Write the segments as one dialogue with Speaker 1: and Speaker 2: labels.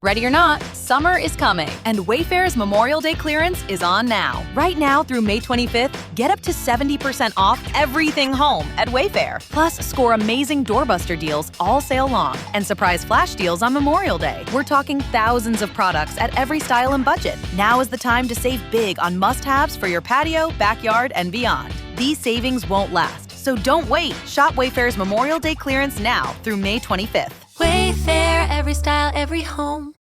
Speaker 1: Ready or not, summer is coming, and Wayfair's Memorial Day clearance is on now. Right now through May 25th, get up to 70% off everything home at Wayfair. Plus, score amazing doorbuster deals all sale long and surprise flash deals on Memorial Day. We're talking thousands of products at every style and budget. Now is the time to save big on must-haves for your patio, backyard, and beyond. These savings won't last, so don't wait. Shop Wayfair's Memorial Day clearance now through May 25th.
Speaker 2: Wayfair, every style, every home.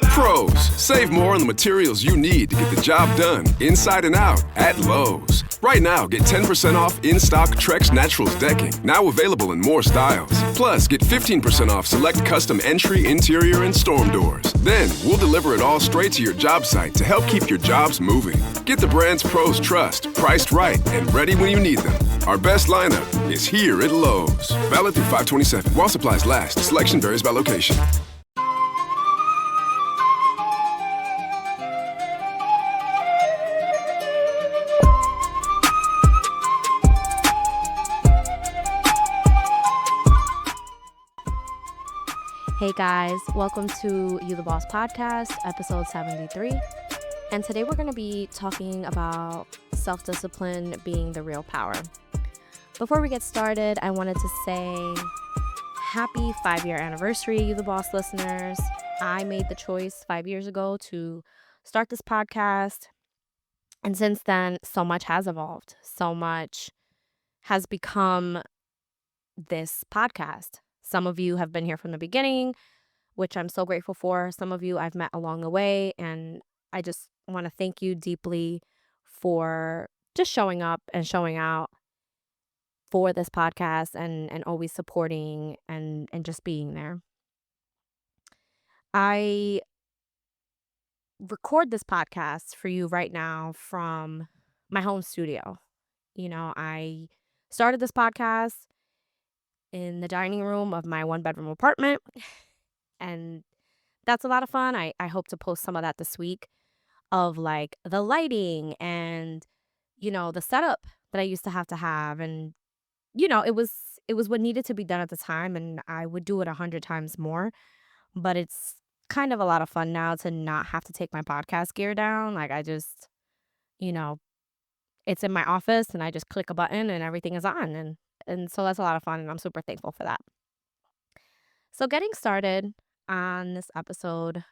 Speaker 3: Pros, save more on the materials you need to get the job done, inside and out, at Lowe's. Right now, get 10% off in-stock Trex Naturals decking, now available in more styles. Plus, get 15% off select custom entry, interior, and storm doors. Then, we'll deliver it all straight to your job site to help keep your jobs moving. Get the brands pros trust, priced right, and ready when you need them. Our best lineup is here at Lowe's. Valid through 5/27. While supplies last, selection varies by location.
Speaker 4: Hey guys, welcome to You the Boss Podcast, episode 73. And today we're going to be talking about self-discipline being the real power. Before we get started, I wanted to say happy 5-year anniversary, You the Boss listeners. I made the choice 5 years ago to start this podcast. And since then, so much has evolved. So much has become this podcast. Some of you have been here from the beginning, which I'm so grateful for. Some of you I've met along the way, and I just want to thank you deeply for just showing up and showing out for this podcast and always supporting and just being there. I record this podcast for you right now from my home studio. I started this podcast in the dining room of my 1-bedroom apartment. And that's a lot of fun. I hope to post some of that this week of like the lighting and, the setup that I used to have. And, it was what needed to be done at the time. And I would do it 100 times more. But it's kind of a lot of fun now to not have to take my podcast gear down. Like I just, it's in my office and I just click a button and everything is on. And so that's a lot of fun, and I'm super thankful for that. So getting started on this episode,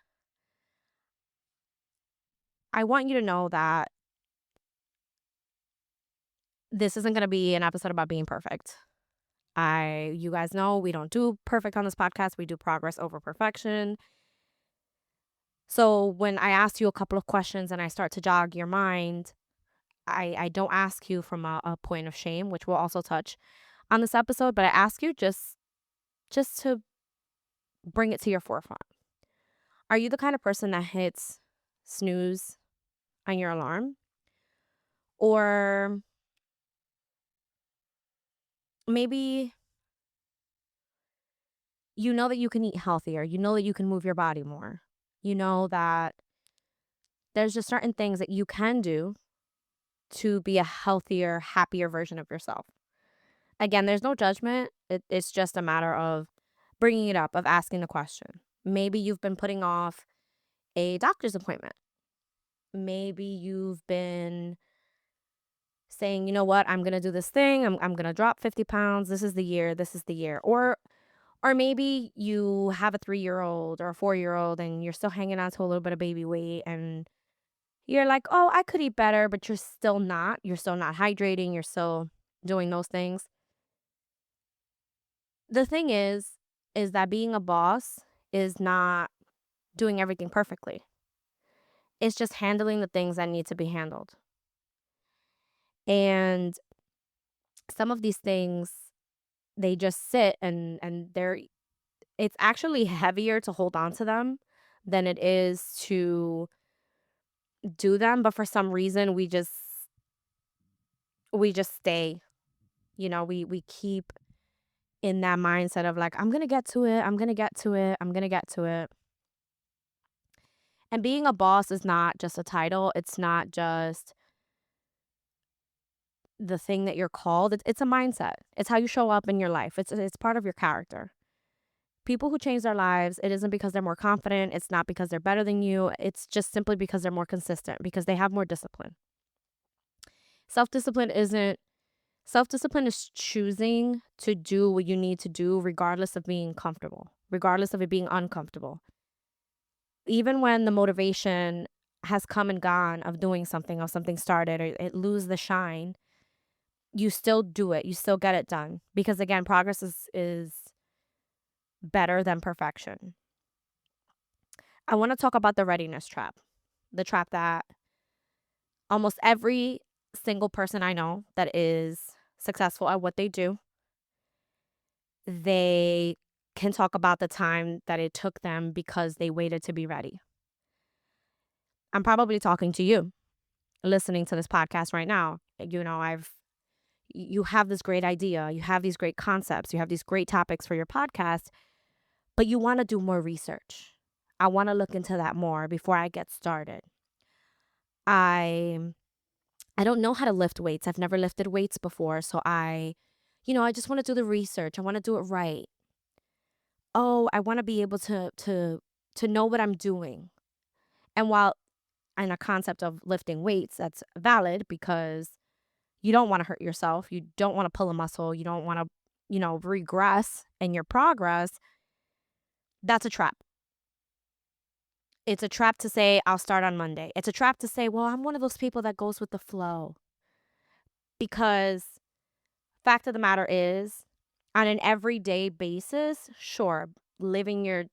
Speaker 4: I want you to know that this isn't going to be an episode about being perfect. You guys know we don't do perfect on this podcast. We do progress over perfection. So when I ask you a couple of questions and I start to jog your mind, I don't ask you from a point of shame, which we'll also touch on this episode, but I ask you just to bring it to your forefront. Are you the kind of person that hits snooze on your alarm? Or maybe you know that you can eat healthier. You know that you can move your body more. You know that there's just certain things that you can do to be a healthier, happier version of yourself. Again, there's no judgment. It's just a matter of bringing it up, of asking the question. Maybe you've been putting off a doctor's appointment. Maybe you've been saying, you know what, I'm going to do this thing. I'm going to drop 50 pounds. This is the year. Or maybe you have a 3-year-old or a 4-year-old and you're still hanging on to a little bit of baby weight and you're like, oh, I could eat better, but you're still not. You're still not hydrating. You're still doing those things. The thing is that being a boss is not doing everything perfectly. It's just handling the things that need to be handled. And some of these things, they just sit and it's actually heavier to hold on to them than it is to do them. But for some reason, we just stay, we keep in that mindset of like, I'm going to get to it. I'm going to get to it. I'm going to get to it. And being a boss is not just a title. It's not just the thing that you're called. It's a mindset. It's how you show up in your life. It's part of your character. People who change their lives, it isn't because they're more confident. It's not because they're better than you. It's just simply because they're more consistent, because they have more discipline. Self-discipline isn't Self-discipline is choosing to do what you need to do regardless of being comfortable, regardless of it being uncomfortable. Even when the motivation has come and gone of doing something, of something started, or it lose the shine, you still do it. You still get it done. Because again, progress is better than perfection. I want to talk about the readiness trap. The trap that almost every single person I know that is successful at what they do, they can talk about the time that it took them because they waited to be ready. I'm probably talking to you listening to this podcast right now. You have this great idea, you have these great concepts, you have these great topics for your podcast, but you want to do more research. I want to look into that more before I get started. I don't know how to lift weights. I've never lifted weights before, so I just want to do the research. I want to do it right. Oh, I want to be able to know what I'm doing. And while in a concept of lifting weights, that's valid because you don't want to hurt yourself. You don't want to pull a muscle. You don't want to, regress in your progress. That's a trap. It's a trap to say, I'll start on Monday. It's a trap to say, well, I'm one of those people that goes with the flow. Because fact of the matter is, on an everyday basis, sure, living your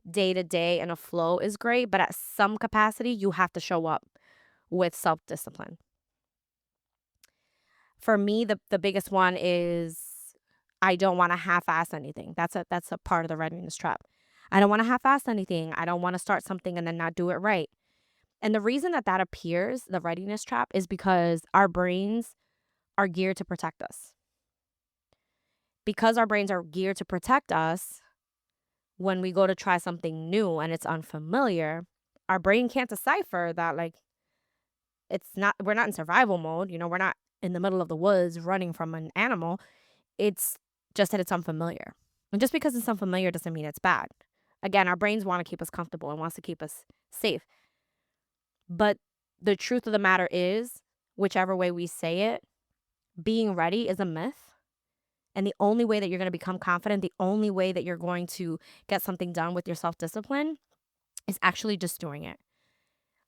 Speaker 4: day to day in a flow is great, but at some capacity, you have to show up with self-discipline. For me, the biggest one is I don't want to half-ass anything. That's a part of the readiness trap. I don't want to half-ass anything. I don't want to start something and then not do it right. And the reason that appears, the readiness trap, is because our brains are geared to protect us. Because our brains are geared to protect us, when we go to try something new and it's unfamiliar, our brain can't decipher that, like, we're not in survival mode. We're not in the middle of the woods running from an animal. It's just that it's unfamiliar. And just because it's unfamiliar doesn't mean it's bad. Again, our brains want to keep us comfortable and wants to keep us safe. But the truth of the matter is, whichever way we say it, being ready is a myth. And the only way that you're going to become confident, the only way that you're going to get something done with your self-discipline is actually just doing it.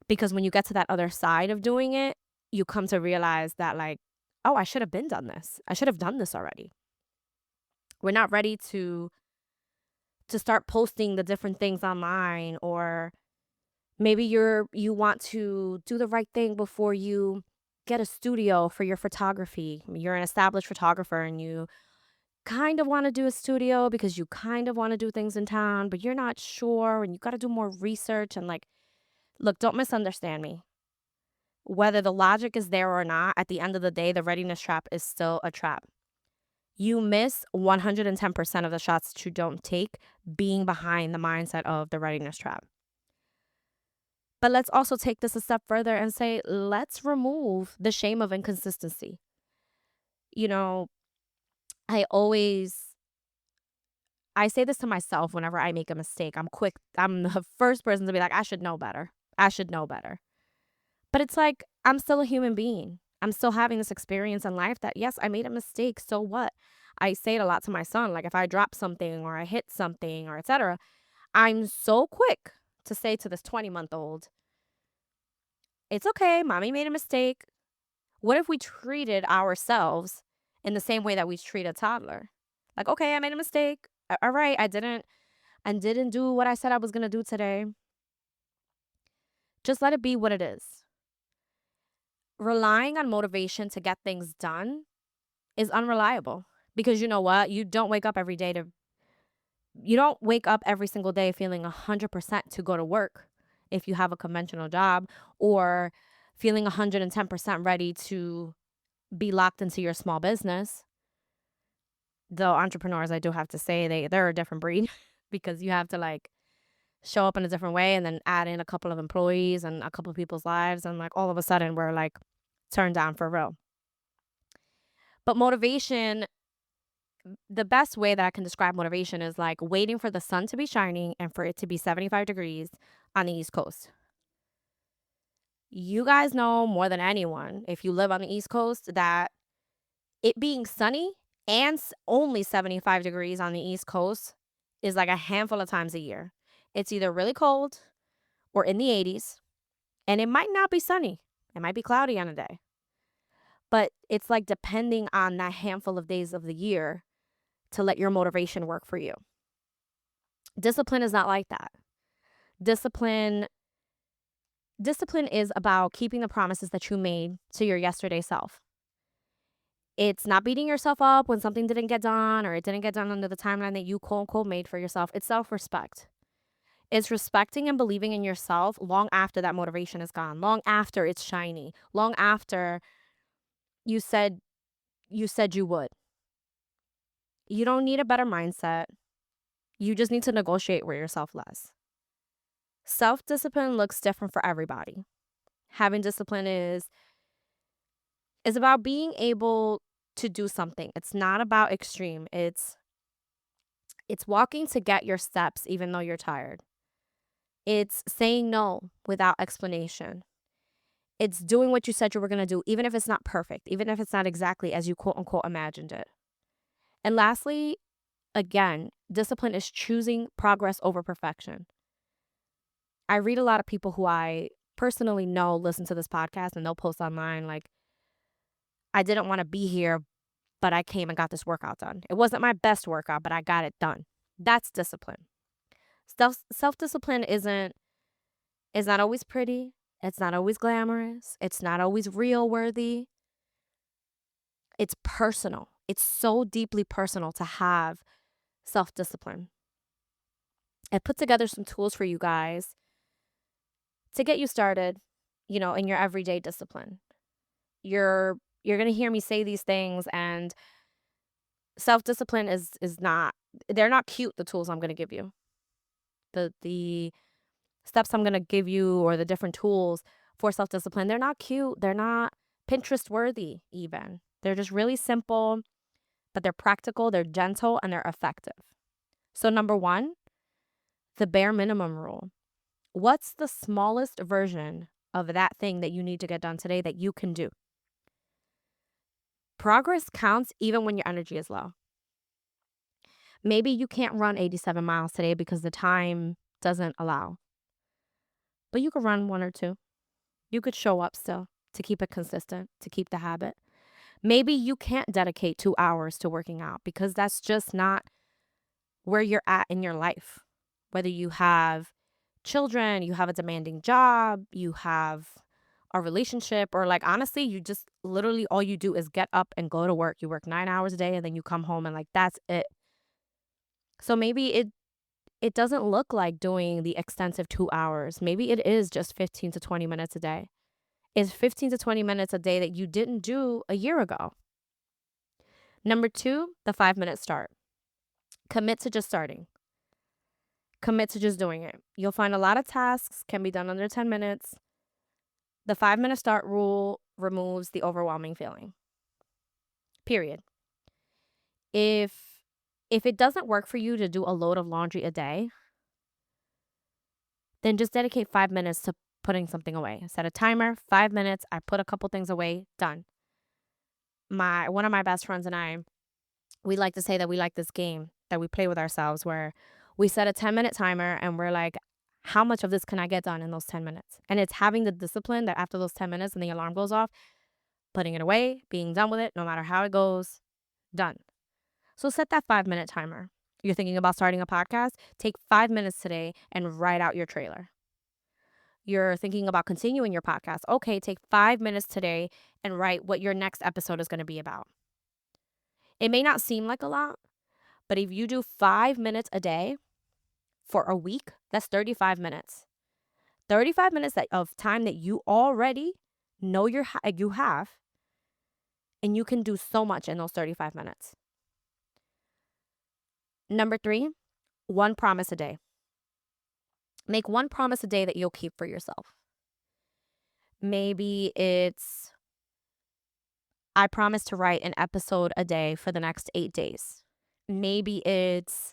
Speaker 4: Because when you get to that other side of doing it, you come to realize that, like, oh, I should have been done this. I should have done this already. We're not ready to start posting the different things online, or maybe you want to do the right thing before you get a studio for your photography. You're an established photographer and you kind of want to do a studio because you kind of want to do things in town, but you're not sure and you got to do more research. And, like, look, don't misunderstand me. Whether the logic is there or not, at the end of the day, the readiness trap is still a trap. You miss 110% of the shots that you don't take being behind the mindset of the readiness trap. But let's also take this a step further and say, let's remove the shame of inconsistency. I say this to myself whenever I make a mistake. I'm the first person to be like, I should know better. I should know better. But it's like, I'm still a human being. I'm still having this experience in life that, yes, I made a mistake. So what? I say it a lot to my son. Like, if I drop something or I hit something or etc., I'm so quick to say to this 20-month-old, it's okay. Mommy made a mistake. What if we treated ourselves in the same way that we treat a toddler? Like, okay, I made a mistake. All right, I didn't do what I said I was going to do today. Just let it be what it is. Relying on motivation to get things done is unreliable, because you know what? You don't wake up every single day feeling 100% to go to work if you have a conventional job, or feeling 110% ready to be locked into your small business. Though entrepreneurs, I do have to say, they're a different breed because you have to, like, show up in a different way and then add in a couple of employees and a couple of people's lives, and, like, all of a sudden we're, like, turned down for real. But motivation the best way that I can describe motivation is like waiting for the sun to be shining and for it to be 75 degrees on the East Coast. You guys know more than anyone, if you live on the East Coast, that it being sunny and only 75 degrees on the East Coast is like a handful of times a year. It's either really cold or in the 80s, and it might not be sunny. It might be cloudy on a day. But it's like depending on that handful of days of the year to let your motivation work for you. Discipline is not like that. Discipline is about keeping the promises that you made to your yesterday self. It's not beating yourself up when something didn't get done or it didn't get done under the timeline that you quote unquote made for yourself. It's self-respect. It's respecting and believing in yourself long after that motivation is gone, long after it's shiny, long after you said you would. You don't need a better mindset. You just need to negotiate with yourself less. Self-discipline looks different for everybody. Having discipline is about being able to do something. It's not about extreme. It's walking to get your steps even though you're tired. It's saying no without explanation. It's doing what you said you were going to do, even if it's not perfect, even if it's not exactly as you quote unquote imagined it. And lastly, again, discipline is choosing progress over perfection. I read a lot of people who I personally know listen to this podcast and they'll post online like, I didn't want to be here, but I came and got this workout done. It wasn't my best workout, but I got it done. That's discipline. Self-discipline is not always pretty. It's not always glamorous. It's not always real worthy. It's personal. It's so deeply personal to have self-discipline. I put together some tools for you guys to get you started, in your everyday discipline. You're going to hear me say these things, and self-discipline is not, they're not cute, the tools I'm going to give you. The steps I'm going to give you, or the different tools for self-discipline, they're not cute. They're not Pinterest worthy even. They're just really simple, but they're practical, they're gentle, and they're effective. So number 1, the bare minimum rule. What's the smallest version of that thing that you need to get done today that you can do? Progress counts even when your energy is low. Maybe you can't run 87 miles today because the time doesn't allow. But you could run 1 or 2. You could show up still to keep it consistent, to keep the habit. Maybe you can't dedicate 2 hours to working out because that's just not where you're at in your life. Whether you have children, you have a demanding job, you have a relationship, or like honestly, you just literally all you do is get up and go to work. You work 9 hours a day and then you come home and like that's it. So maybe it doesn't look like doing the extensive 2 hours. Maybe it is just 15 to 20 minutes a day. It's 15 to 20 minutes a day that you didn't do a year ago. Number 2, the 5-minute start. Commit to just starting. Commit to just doing it. You'll find a lot of tasks can be done under 10 minutes. The 5-minute start rule removes the overwhelming feeling. Period. If it doesn't work for you to do a load of laundry a day, then just dedicate 5 minutes to putting something away. Set a timer, 5 minutes. I put a couple things away, done. One of my best friends and I, we like to say that we like this game that we play with ourselves where we set a 10-minute timer and we're like, how much of this can I get done in those 10 minutes? And it's having the discipline that after those 10 minutes and the alarm goes off, putting it away, being done with it, no matter how it goes, done. So set that 5-minute timer. You're thinking about starting a podcast? Take 5 minutes today and write out your trailer. You're thinking about continuing your podcast? Okay, take 5 minutes today and write what your next episode is going to be about. It may not seem like a lot, but if you do 5 minutes a day for a week, that's 35 minutes. 35 minutes of time that you already know you have, and you can do so much in those 35 minutes. Number 3, 1 promise a day. Make 1 promise a day that you'll keep for yourself. Maybe it's, I promise to write an episode a day for the next 8 days. Maybe it's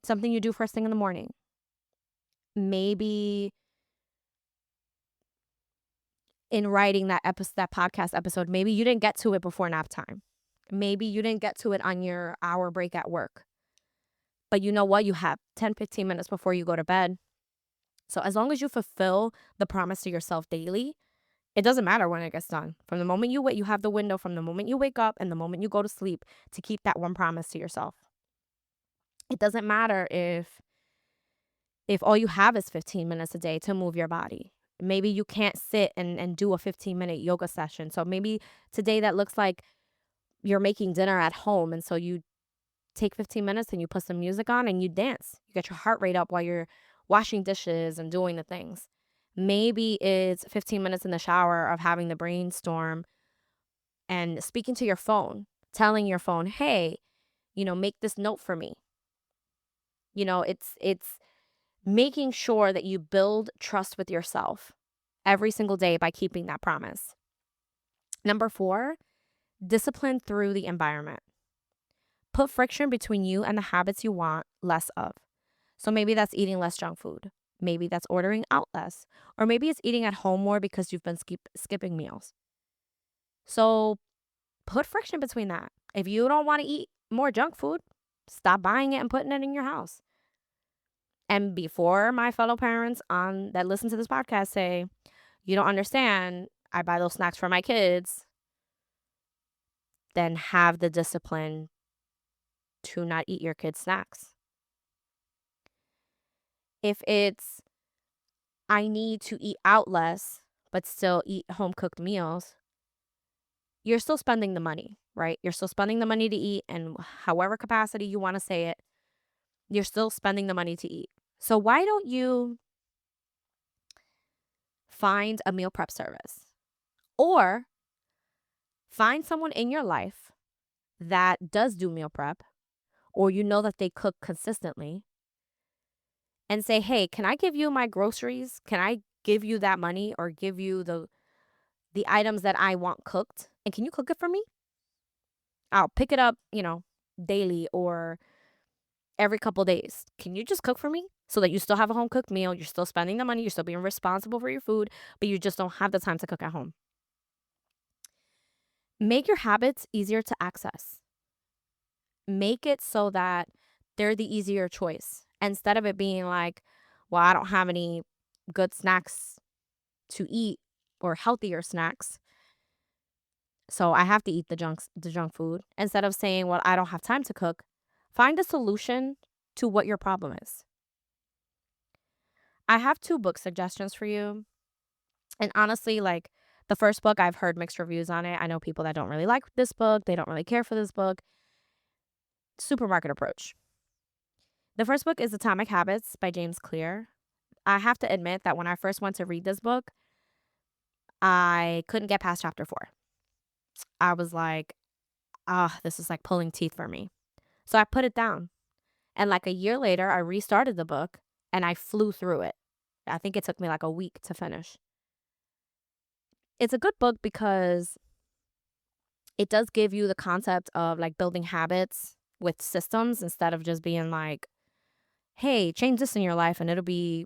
Speaker 4: something you do first thing in the morning. Maybe in writing that podcast episode, maybe you didn't get to it before nap time. Maybe you didn't get to it on your hour break at work. But you know what? You have 10, 15 minutes before you go to bed. So as long as you fulfill the promise to yourself daily, it doesn't matter when it gets done. From the moment you wait, you have the window from the moment you wake up and the moment you go to sleep to keep that one promise to yourself. It doesn't matter if all you have is 15 minutes a day to move your body. Maybe you can't sit and do a 15-minute yoga session. So maybe today that looks like you're making dinner at home. And so you take 15 minutes and you put some music on and you dance. You get your heart rate up while you're washing dishes and doing the things. Maybe it's 15 minutes in the shower of having the brainstorm and speaking to your phone, telling your phone, hey, make this note for me. It's making sure that you build trust with yourself every single day by keeping that promise. Number 4, discipline through the environment. Put friction between you and the habits you want less of. So maybe that's eating less junk food. Maybe that's ordering out less. Or maybe it's eating at home more because you've been skipping meals. So put friction between that. If you don't want to eat more junk food, stop buying it and putting it in your house. And before my fellow parents that listen to this podcast say, you don't understand, I buy those snacks for my kids, then have the discipline to not eat your kids' snacks. If it's, I need to eat out less, but still eat home-cooked meals, you're still spending the money, right? You're still spending the money to eat, and however capacity you want to say it, you're still spending the money to eat. So why don't you find a meal prep service? Or find someone in your life that does do meal prep, or that they cook consistently, and say, hey, can I give you my groceries? Can I give you that money or give you the items that I want cooked? And can you cook it for me? I'll pick it up, daily or every couple days. Can you just cook for me so that you still have a home cooked meal? You're still spending the money. You're still being responsible for your food, but you just don't have the time to cook at home. Make your habits easier to access. Make it so that they're the easier choice. Instead of it being like, well, I don't have any good snacks to eat or healthier snacks, so I have to eat the junk food. Instead of saying, well, I don't have time to cook, find a solution to what your problem is. I have 2 book suggestions for you. And honestly, like the first book, I've heard mixed reviews on it. I know people that don't really like this book. They don't really care for this book. Supermarket Approach. The first book is Atomic Habits by James Clear. I have to admit that when I first went to read this book, I couldn't get past chapter 4. I was like, this is like pulling teeth for me. So I put it down. And like a year later, I restarted the book and I flew through it. I think it took me like a week to finish. It's a good book because it does give you the concept of like building habits with systems instead of just being like, hey, change this in your life and it'll be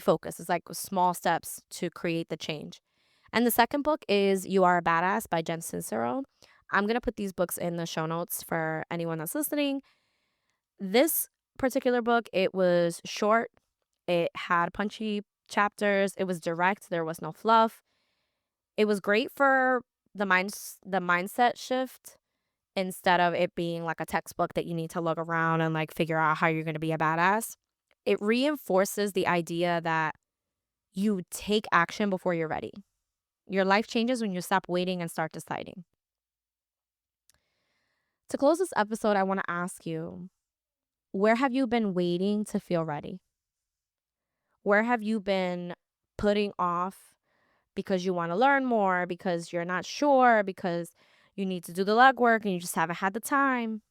Speaker 4: focused. It's like small steps to create the change. And the second book is You Are a Badass by Jen Sincero. I'm going to put these books in the show notes for anyone that's listening. This particular book, it was short. It had punchy chapters. It was direct. There was no fluff. It was great for the mindset shift instead of it being like a textbook that you need to look around and like figure out how you're going to be a badass. It reinforces the idea that you take action before you're ready. Your life changes when you stop waiting and start deciding. To close this episode, I want to ask you, where have you been waiting to feel ready? Where have you been putting off because you want to learn more, because you're not sure, because you need to do the legwork and you just haven't had the time?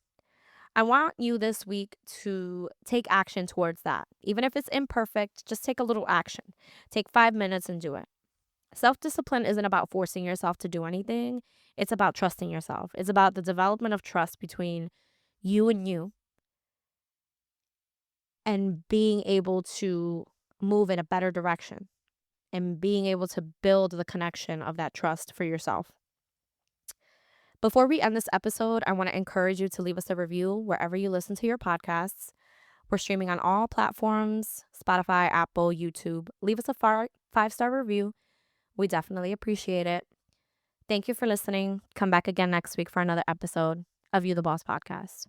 Speaker 4: I want you this week to take action towards that. Even if it's imperfect, just take a little action. Take 5 minutes and do it. Self-discipline isn't about forcing yourself to do anything. It's about trusting yourself. It's about the development of trust between you and being able to move in a better direction and being able to build the connection of that trust for yourself. Before we end this episode, I want to encourage you to leave us a review wherever you listen to your podcasts. We're streaming on all platforms, Spotify, Apple, YouTube. Leave us a 5-star review. We definitely appreciate it. Thank you for listening. Come back again next week for another episode of You the Boss Podcast.